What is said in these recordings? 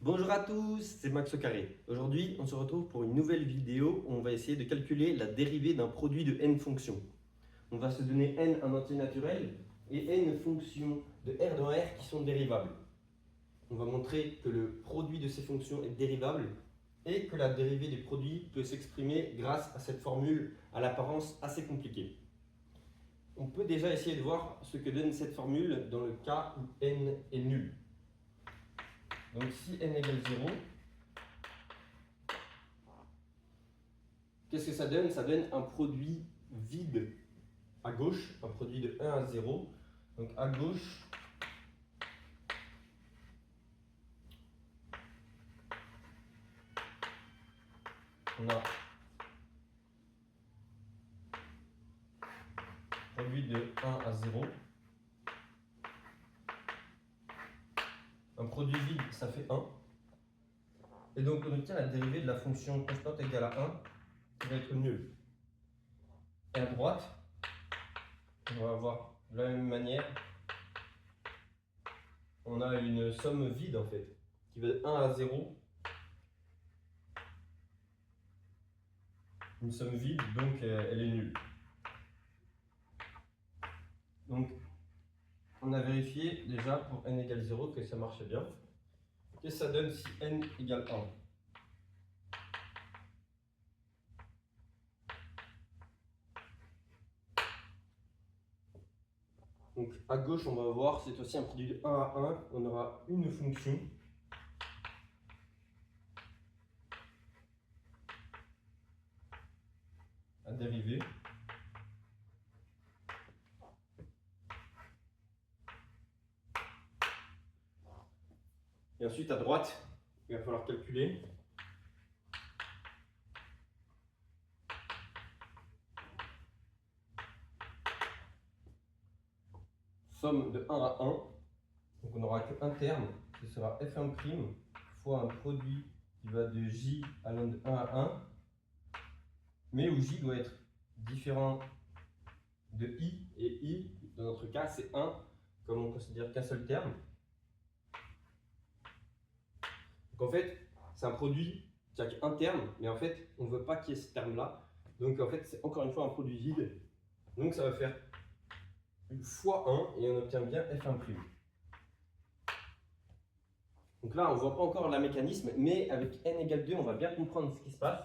Bonjour à tous, c'est Max au carré. Aujourd'hui, on se retrouve pour une nouvelle vidéo où on va essayer de calculer la dérivée d'un produit de n fonctions. On va se donner n un entier naturel et n fonctions de r dans r qui sont dérivables. On va montrer que le produit de ces fonctions est dérivable et que la dérivée du produit peut s'exprimer grâce à cette formule à l'apparence assez compliquée. On peut déjà essayer de voir ce que donne cette formule dans le cas où n est nul. Donc si n égale 0, qu'est-ce que ça donne? Ça donne un produit vide à gauche, un produit de 1 à 0. Donc à gauche, on a produit de 1 à 0. Un produit vide, ça fait 1. Et donc on obtient la dérivée de la fonction constante égale à 1 qui va être nulle. Et à droite, on va avoir de la même manière, on a une somme vide en fait, qui va de 1 à 0. Une somme vide, donc elle est nulle. Donc on a vérifié déjà pour n égale 0 que ça marchait bien. Qu'est-ce que ça donne si n égale 1? Donc à gauche, on va voir cette fois-ci un produit de 1 à 1. On aura une fonction à dériver. Et ensuite à droite, il va falloir calculer. Somme de 1 à 1. Donc on n'aura qu'un terme, ce sera f1' fois un produit qui va de j allant de 1 à 1, mais où j doit être différent de i, et i, dans notre cas, c'est 1, comme on considère qu'un seul terme. Donc en fait, c'est un produit qui a qu'un terme, mais en fait, on ne veut pas qu'il y ait ce terme-là. Donc en fait, c'est encore une fois un produit vide. Donc ça va faire fois 1 et on obtient bien f1'. Donc là, on ne voit pas encore le mécanisme, mais avec n égale 2, on va bien comprendre ce qui se passe.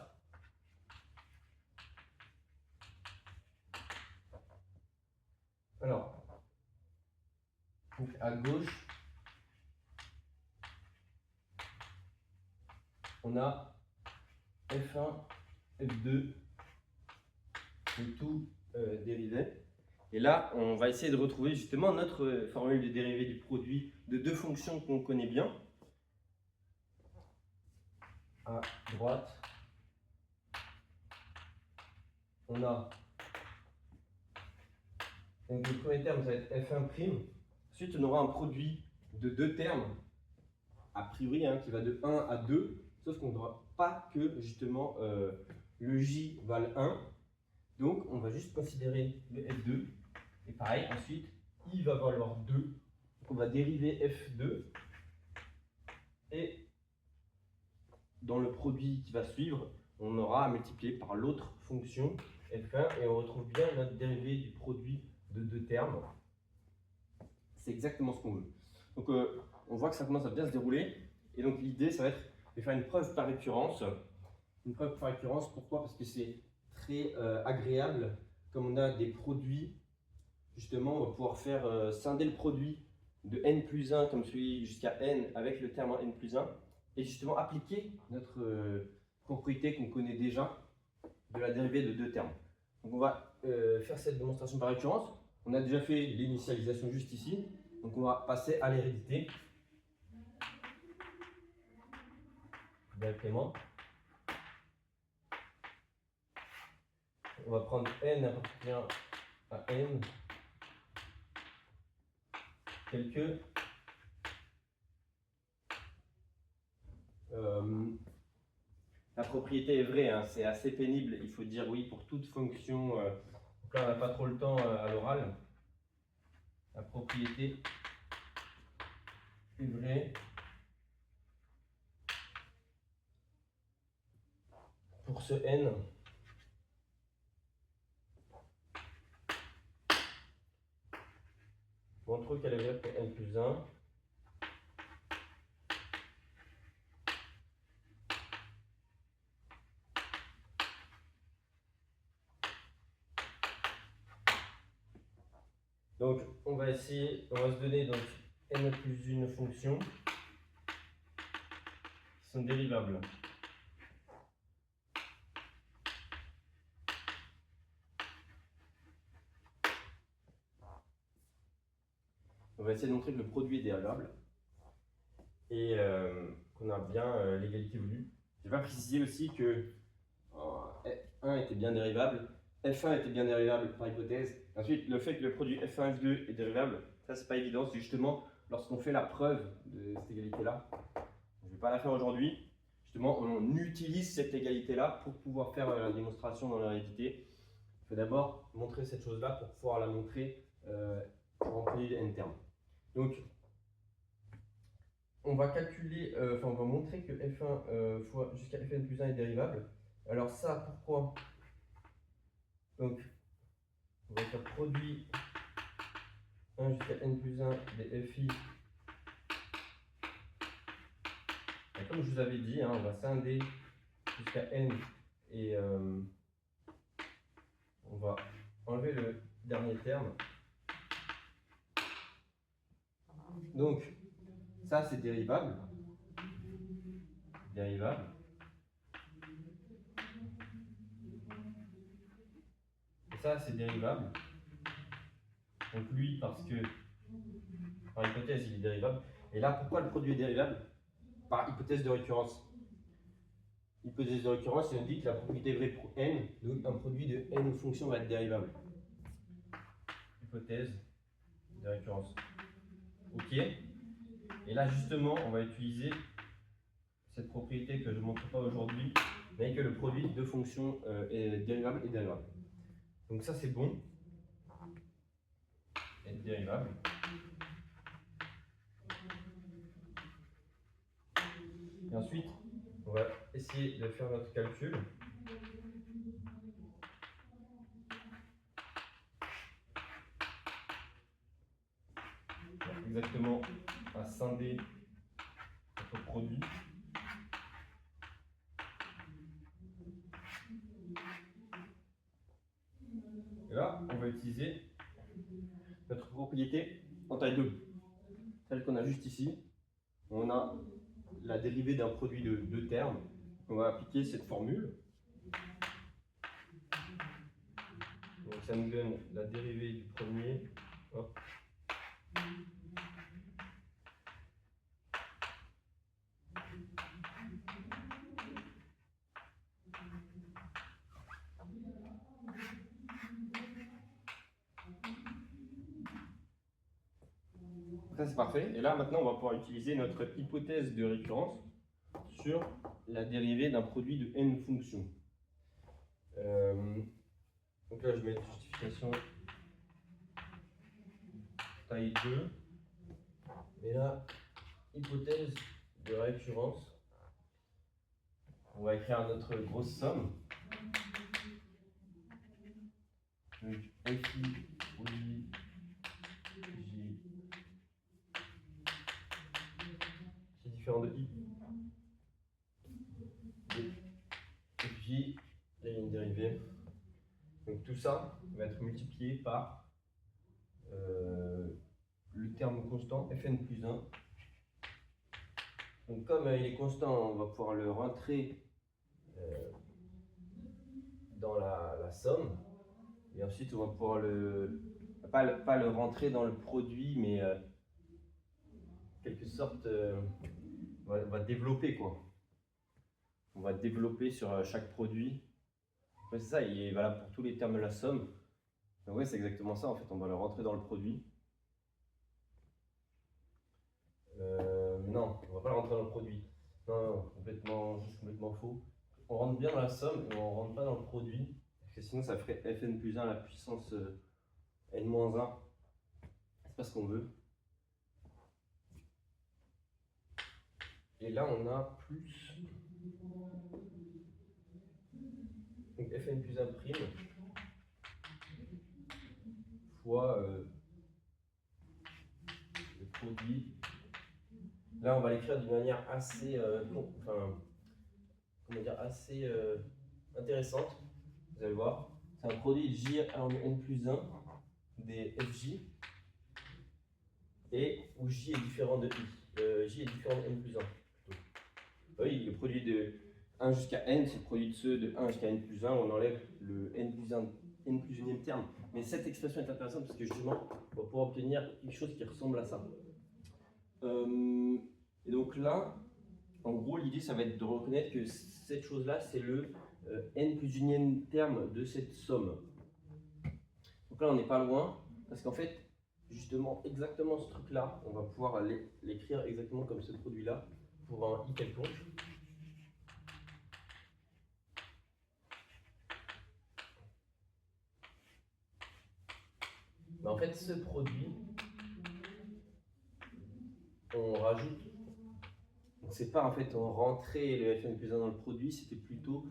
Alors, donc à gauche, on a f1, f2, et tout dérivé. Et là, on va essayer de retrouver justement notre formule de dérivée du produit de deux fonctions qu'on connaît bien. À droite, on a, donc le premier terme, ça va être f1'. Ensuite, on aura un produit de deux termes, a priori, qui va de 1 à 2, sauf qu'on n'aura pas que justement le j vale 1. Donc, on va juste considérer le f2. Et pareil, ensuite, i va valoir 2. Donc, on va dériver f2. Et dans le produit qui va suivre, on aura à multiplier par l'autre fonction f1 et on retrouve bien notre dérivée du produit de deux termes. C'est exactement ce qu'on veut. Donc on voit que ça commence à bien se dérouler. Et donc l'idée, ça va être de faire une preuve par récurrence. Une preuve par récurrence, pourquoi? Parce que c'est très agréable. Comme on a des produits, justement, on va pouvoir faire scinder le produit de n plus 1 comme celui jusqu'à n avec le terme n plus 1. Et justement appliquer notre propriété qu'on connaît déjà de la dérivée de deux termes. Donc on va faire cette démonstration par récurrence. On a déjà fait l'initialisation juste ici. Donc on va passer à l'hérédité directement. On va prendre n appartient à n tel que la propriété est vraie, c'est assez pénible, il faut dire oui pour toute fonction. Donc là on n'a pas trop le temps à l'oral. La propriété est vraie pour ce n, montre qu'elle est vraie pour n plus 1. Donc, on va se donner donc n plus une fonction qui sont dérivables. On va essayer de montrer que le produit est dérivable et qu'on a bien l'égalité voulue. Je vais préciser aussi que F1 était bien dérivable, F1 était bien dérivable par hypothèse. Ensuite, le fait que le produit F1, F2 est dérivable, ça c'est pas évident, c'est justement lorsqu'on fait la preuve de cette égalité-là. Je ne vais pas la faire aujourd'hui. Justement, on utilise cette égalité-là pour pouvoir faire la démonstration dans la réalité. Il faut d'abord montrer cette chose-là pour pouvoir la montrer pour employer n termes. Donc, on va calculer, on va montrer que f1 fois jusqu'à fn plus 1 est dérivable. Alors ça, pourquoi? Donc, on va faire produit 1 jusqu'à n plus 1 des fi. Et comme je vous avais dit, hein, on va scinder jusqu'à n et on va enlever le dernier terme. Donc, ça c'est dérivable. Dérivable. Et ça c'est dérivable. Donc lui, parce que par hypothèse il est dérivable. Et là, pourquoi le produit est dérivable? Par hypothèse de récurrence. Hypothèse de récurrence, il nous dit que la propriété est vraie pour n, donc un produit de n fonctions va être dérivable. Hypothèse de récurrence. Ok. Et là, justement, on va utiliser cette propriété que je ne montre pas aujourd'hui, mais que le produit de fonctions est dérivable et dérivable. Donc ça, c'est bon. Être dérivable. Et ensuite, on va essayer de faire notre calcul. Exactement à scinder notre produit. Et là, on va utiliser notre propriété en taille 2, celle qu'on a juste ici. On a la dérivée d'un produit de deux termes. On va appliquer cette formule. Donc ça nous donne la dérivée du premier. Hop. Ça c'est parfait. Et là maintenant on va pouvoir utiliser notre hypothèse de récurrence sur la dérivée d'un produit de n fonctions. Donc là je mets justification taille 2. Et là, hypothèse de récurrence. On va écrire notre grosse somme. Donc FI, produit, J. C'est différent de I. Et puis, il y a une dérivée. Donc tout ça va être multiplié par le terme constant Fn plus 1. Donc comme il est constant, on va pouvoir le rentrer dans la somme. Et ensuite, on va pouvoir pas le rentrer dans le produit, mais quelque sorte, on va développer quoi. On va développer sur chaque produit. Ouais, c'est ça, il est valable pour tous les termes de la somme. Donc ouais, c'est exactement ça en fait, on va le rentrer dans le produit. Non, on va pas le rentrer dans le produit. Non, complètement, c'est complètement faux. On rentre bien dans la somme, mais on rentre pas dans le produit. Parce que sinon, ça ferait Fn plus 1 à la puissance n-1. C'est pas ce qu'on veut. Et là, on a plus Donc Fn plus 1 prime fois le produit. Là, on va l'écrire d'une manière assez, assez intéressante. Vous allez voir, c'est un produit J en n plus 1 des FJ et où J est différent de I. J est différent de n plus 1. Oui, le produit de 1 jusqu'à n, c'est le produit de ceux de 1 jusqu'à n plus 1. On enlève le n plus 1, n plus 1e terme. Mais cette expression est intéressante parce que justement, on va pouvoir obtenir quelque chose qui ressemble à ça. Et donc là, en gros, l'idée, ça va être de reconnaître que cette chose-là, c'est le n plus 1e terme de cette somme. Donc là, on n'est pas loin, parce qu'en fait, justement, exactement ce truc-là, on va pouvoir l'écrire exactement comme ce produit-là pour un i quelconque. Mais en fait, ce produit, on rajoute. Donc c'est pas en fait on rentrait le Fn plus 1 dans le produit, c'était plutôt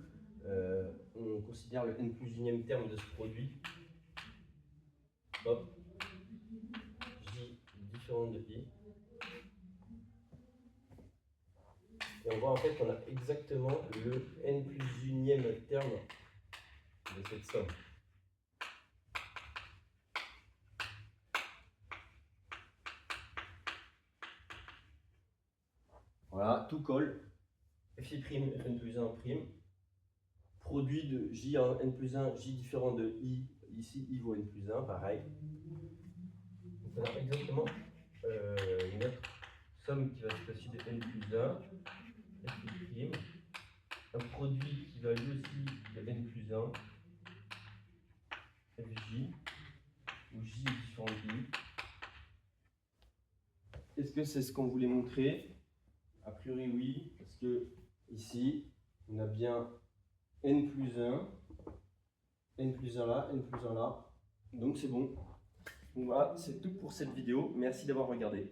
on considère le n plus 1e terme de ce produit. Hop, J différent de I. Et on voit en fait qu'on a exactement le n plus 1e terme de cette somme. Voilà, tout colle. Fi prime, Fn plus 1 prime. Produit de J en n plus 1, J différent de I. Ici, I vaut n plus 1, pareil. Donc on a exactement notre somme qui va se passer de n plus 1, Fi prime. Un produit qui va lui aussi de n plus 1, Fj, où J est différent de I. Est-ce que c'est ce qu'on voulait montrer? A priori oui, parce que ici, on a bien n plus 1, n plus 1 là, n plus 1 là. Donc c'est bon. Donc voilà, c'est tout pour cette vidéo. Merci d'avoir regardé.